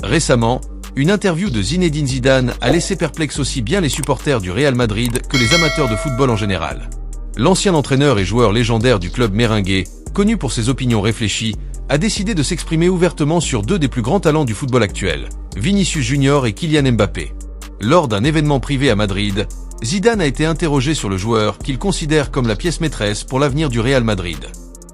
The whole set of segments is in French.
Récemment, une interview de Zinedine Zidane a laissé perplexe aussi bien les supporters du Real Madrid que les amateurs de football en général. L'ancien entraîneur et joueur légendaire du club merengue, connu pour ses opinions réfléchies, a décidé de s'exprimer ouvertement sur deux des plus grands talents du football actuel, Vinicius Junior et Kylian Mbappé. Lors d'un événement privé à Madrid, Zidane a été interrogé sur le joueur qu'il considère comme la pièce maîtresse pour l'avenir du Real Madrid.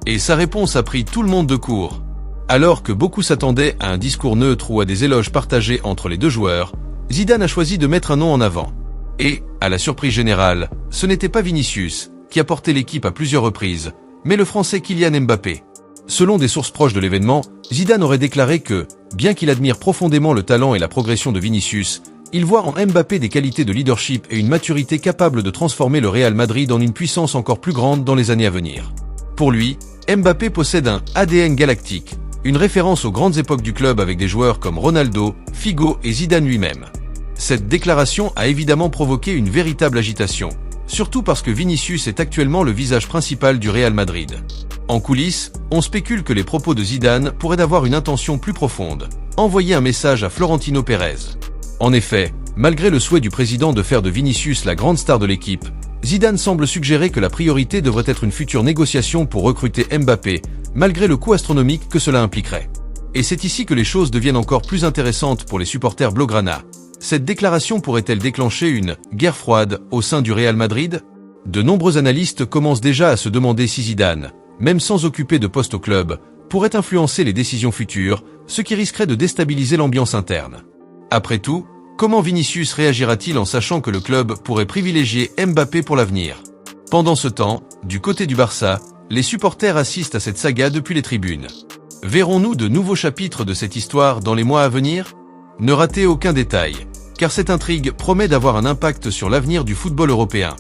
Et sa réponse a pris tout le monde de court. Alors que beaucoup s'attendaient à un discours neutre ou à des éloges partagés entre les deux joueurs, Zidane a choisi de mettre un nom en avant. Et, à la surprise générale, ce n'était pas Vinicius, qui a porté l'équipe à plusieurs reprises, mais le Français Kylian Mbappé. Selon des sources proches de l'événement, Zidane aurait déclaré que, bien qu'il admire profondément le talent et la progression de Vinicius, il voit en Mbappé des qualités de leadership et une maturité capable de transformer le Real Madrid en une puissance encore plus grande dans les années à venir. Pour lui, Mbappé possède un ADN galactique, une référence aux grandes époques du club avec des joueurs comme Ronaldo, Figo et Zidane lui-même. Cette déclaration a évidemment provoqué une véritable agitation, surtout parce que Vinicius est actuellement le visage principal du Real Madrid. En coulisses, on spécule que les propos de Zidane pourraient avoir une intention plus profonde, envoyer un message à Florentino Pérez. En effet, malgré le souhait du président de faire de Vinicius la grande star de l'équipe, Zidane semble suggérer que la priorité devrait être une future négociation pour recruter Mbappé, malgré le coût astronomique que cela impliquerait. Et c'est ici que les choses deviennent encore plus intéressantes pour les supporters blaugrana. Cette déclaration pourrait-elle déclencher une « guerre froide » au sein du Real Madrid? De nombreux analystes commencent déjà à se demander si Zidane, même sans occuper de poste au club, pourrait influencer les décisions futures, ce qui risquerait de déstabiliser l'ambiance interne. Après tout, comment Vinicius réagira-t-il en sachant que le club pourrait privilégier Mbappé pour l'avenir? Pendant ce temps, du côté du Barça, les supporters assistent à cette saga depuis les tribunes. Verrons-nous de nouveaux chapitres de cette histoire dans les mois à venir? Ne ratez aucun détail, car cette intrigue promet d'avoir un impact sur l'avenir du football européen.